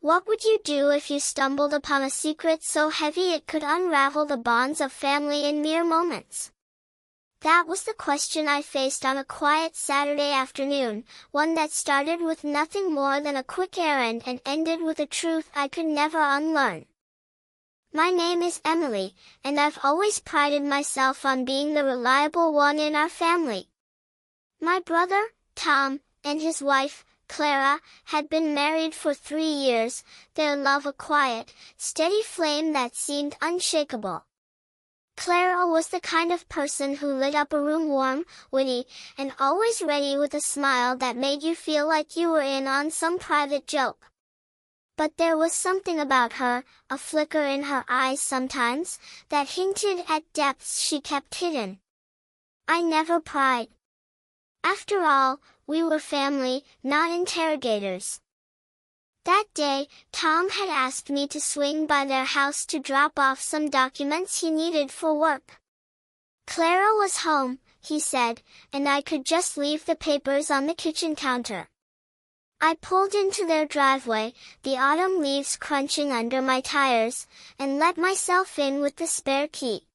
What would you do if you stumbled upon a secret so heavy it could unravel the bonds of family in mere moments? That was the question I faced on a quiet Saturday afternoon, one that started with nothing more than a quick errand and ended with a truth I could never unlearn. My name is Emily, and I've always prided myself on being the reliable one in our family. My brother, Tom, and his wife, Clara, had been married for 3 years, their love a quiet, steady flame that seemed unshakable. Clara was the kind of person who lit up a room warm, witty, and always ready with a smile that made you feel like you were in on some private joke. But there was something about her, a flicker in her eyes sometimes, that hinted at depths she kept hidden. I never pried. After all, we were family, not interrogators. That day, Tom had asked me to swing by their house to drop off some documents he needed for work. Clara was home, he said, and I could just leave the papers on the kitchen counter. I pulled into their driveway, the autumn leaves crunching under my tires, and let myself in with the spare key.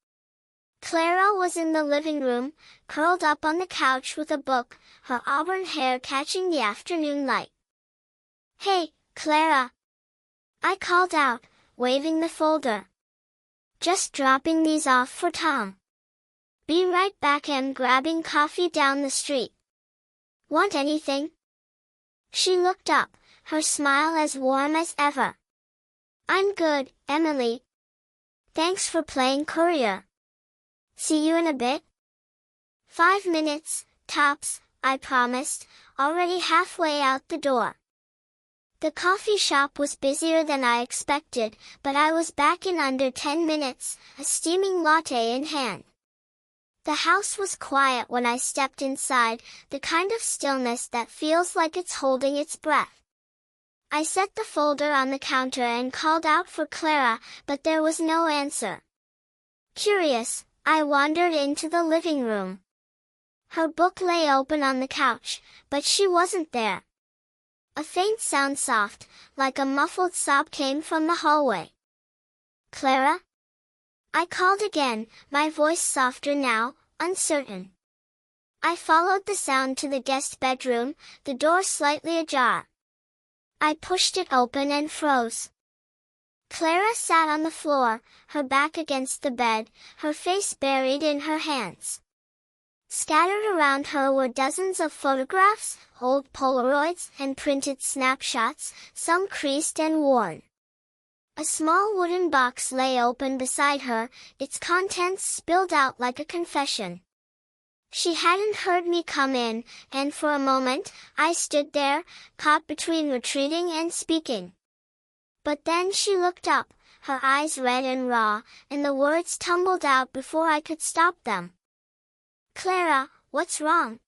Clara was in the living room, curled up on the couch with a book, her auburn hair catching the afternoon light. "Hey, Clara!" I called out, waving the folder. "Just dropping these off for Tom. Be right back. I'm grabbing coffee down the street. Want anything?" She looked up, her smile as warm as ever. "I'm good, Emily. Thanks for playing courier. See you in a bit?" 5 minutes, tops, I promised, already halfway out the door. The coffee shop was busier than I expected, but I was back in under 10 minutes, a steaming latte in hand. The house was quiet when I stepped inside, the kind of stillness that feels like it's holding its breath. I set the folder on the counter and called out for Clara, but there was no answer. Curious, I wandered into the living room. Her book lay open on the couch, but she wasn't there. A faint sound, soft, like a muffled sob, came from the hallway. "Clara?" I called again, my voice softer now, uncertain. I followed the sound to the guest bedroom, the door slightly ajar. I pushed it open and froze. Clara sat on the floor, her back against the bed, her face buried in her hands. Scattered around her were dozens of photographs, old Polaroids, and printed snapshots, some creased and worn. A small wooden box lay open beside her, its contents spilled out like a confession. She hadn't heard me come in, and for a moment, I stood there, caught between retreating and speaking. But then she looked up, her eyes red and raw, and the words tumbled out before I could stop them. "Clara, what's wrong?"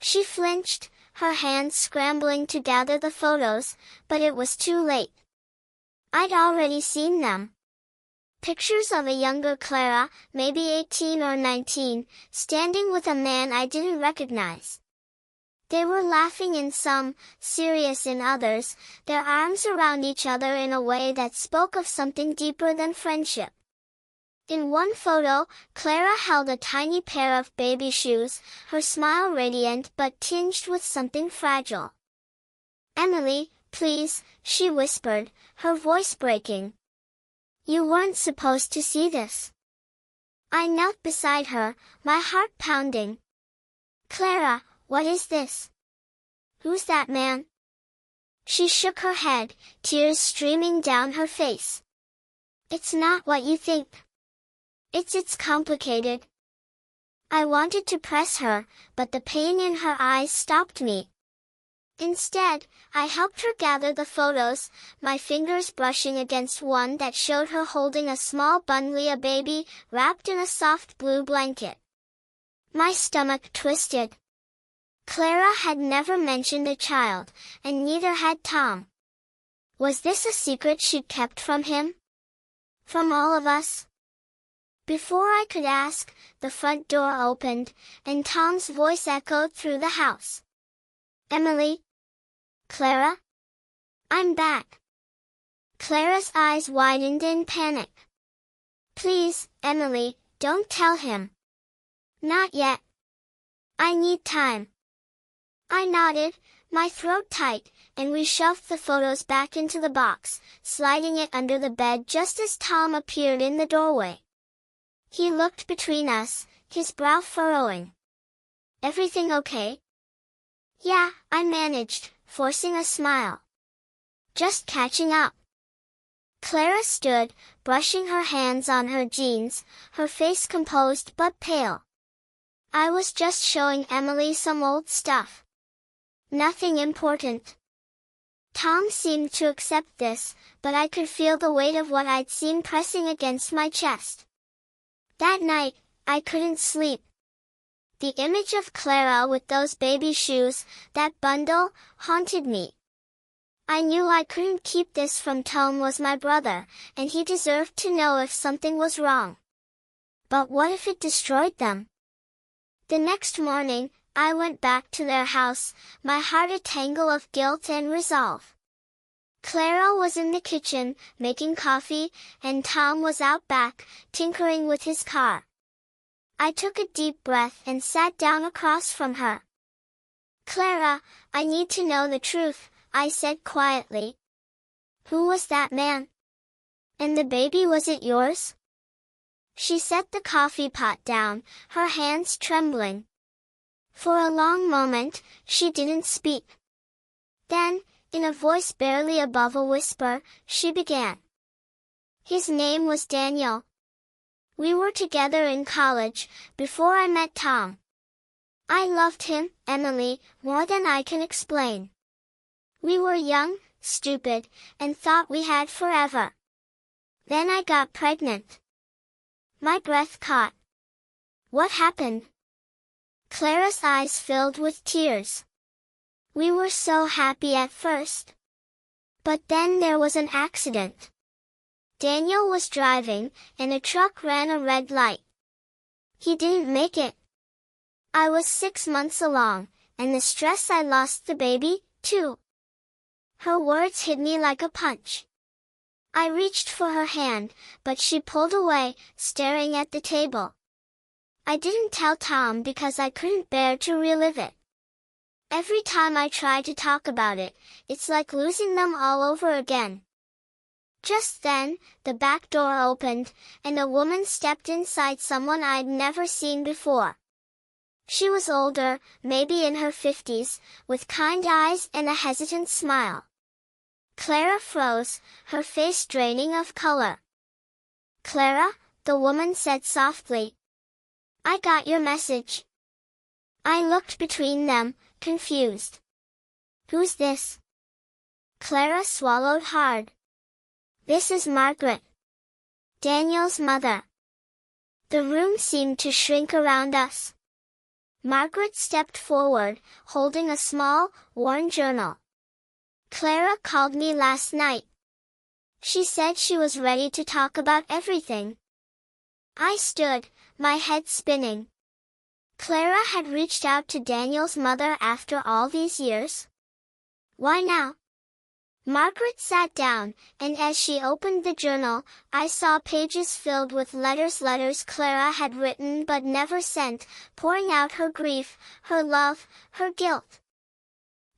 She flinched, her hands scrambling to gather the photos, but it was too late. I'd already seen them. Pictures of a younger Clara, maybe 18 or 19, standing with a man I didn't recognize. They were laughing in some, serious in others, their arms around each other in a way that spoke of something deeper than friendship. In one photo, Clara held a tiny pair of baby shoes, her smile radiant but tinged with something fragile. "Emily, please," she whispered, her voice breaking. "You weren't supposed to see this." I knelt beside her, my heart pounding. "Clara, what is this? Who's that man?" She shook her head, tears streaming down her face. "It's not what you think. It's complicated." I wanted to press her, but the pain in her eyes stopped me. Instead, I helped her gather the photos, my fingers brushing against one that showed her holding a small Bunlia baby, wrapped in a soft blue blanket. My stomach twisted. Clara had never mentioned a child, and neither had Tom. Was this a secret she'd kept from him? From all of us? Before I could ask, the front door opened, and Tom's voice echoed through the house. "Emily? Clara? I'm back." Clara's eyes widened in panic. Please, Emily, don't tell him. Not yet. I need time. I nodded, my throat tight, and we shoved the photos back into the box, sliding it under the bed just as Tom appeared in the doorway. He looked between us, his brow furrowing. Everything okay? Yeah, I managed, forcing a smile. Just catching up. Clara stood, brushing her hands on her jeans, her face composed but pale. I was just showing Emily some old stuff. Nothing important. Tom seemed to accept this, but I could feel the weight of what I'd seen pressing against my chest. That night, I couldn't sleep. The image of Clara with those baby shoes, that bundle, haunted me. I knew I couldn't keep this from Tom was my brother, and he deserved to know if something was wrong. But what if it destroyed them? The next morning, I went back to their house, my heart a tangle of guilt and resolve. Clara was in the kitchen, making coffee, and Tom was out back, tinkering with his car. I took a deep breath and sat down across from her. Clara, I need to know the truth, I said quietly. Who was that man? And the baby, was it yours? She set the coffee pot down, her hands trembling. For a long moment, she didn't speak. Then, in a voice barely above a whisper, she began. His name was Daniel. We were together in college, before I met Tom. I loved him, Emily, more than I can explain. We were young, stupid, and thought we had forever. Then I got pregnant. My breath caught. What happened? Clara's eyes filled with tears. We were so happy at first. But then there was an accident. Daniel was driving, and a truck ran a red light. He didn't make it. I was 6 months along, and the stress I lost the baby, too. Her words hit me like a punch. I reached for her hand, but she pulled away, staring at the table. I didn't tell Tom because I couldn't bear to relive it. Every time I try to talk about it, it's like losing them all over again. Just then, the back door opened, and a woman stepped inside, someone I'd never seen before. She was older, maybe in her 50s, with kind eyes and a hesitant smile. Clara froze, her face draining of color. Clara, the woman said softly. I got your message. I looked between them, confused. Who's this? Clara swallowed hard. This is Margaret. Daniel's mother. The room seemed to shrink around us. Margaret stepped forward, holding a small, worn journal. Clara called me last night. She said she was ready to talk about everything. I stood, my head spinning. Clara had reached out to Daniel's mother after all these years? Why now? Margaret sat down, and as she opened the journal, I saw pages filled with letters Clara had written but never sent, pouring out her grief, her love, her guilt.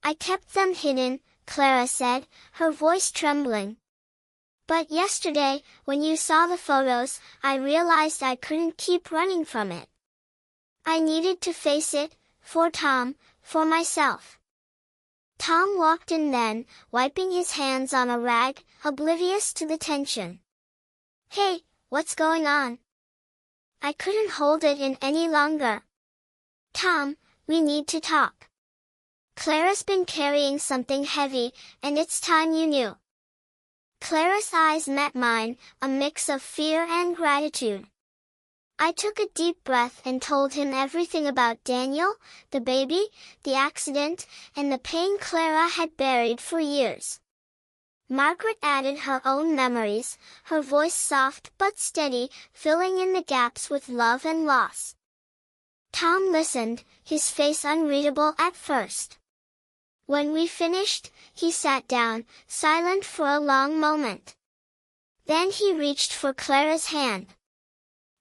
I kept them hidden, Clara said, her voice trembling. But yesterday, when you saw the photos, I realized I couldn't keep running from it. I needed to face it, for Tom, for myself. Tom walked in then, wiping his hands on a rag, oblivious to the tension. Hey, what's going on? I couldn't hold it in any longer. Tom, we need to talk. Clara's been carrying something heavy, and it's time you knew. Clara's eyes met mine, a mix of fear and gratitude. I took a deep breath and told him everything about Daniel, the baby, the accident, and the pain Clara had buried for years. Margaret added her own memories, her voice soft but steady, filling in the gaps with love and loss. Tom listened, his face unreadable at first. When we finished, he sat down, silent for a long moment. Then he reached for Clara's hand.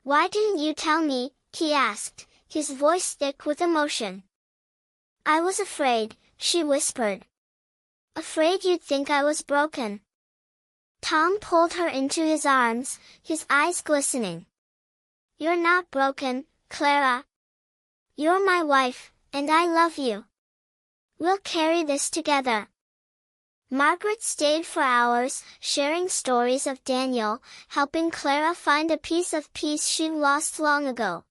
"Why didn't you tell me?" he asked, his voice thick with emotion. "I was afraid," she whispered. "Afraid you'd think I was broken." Tom pulled her into his arms, his eyes glistening. "You're not broken, Clara. You're my wife, and I love you. We'll carry this together." Margaret stayed for hours, sharing stories of Daniel, helping Clara find a piece of peace she'd lost long ago.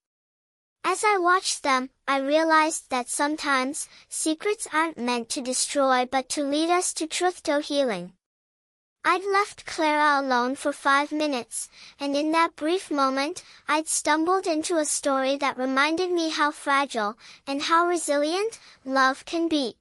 As I watched them, I realized that sometimes, secrets aren't meant to destroy but to lead us to truth-to healing. I'd left Clara alone for 5 minutes, and in that brief moment, I'd stumbled into a story that reminded me how fragile, and how resilient, love can be.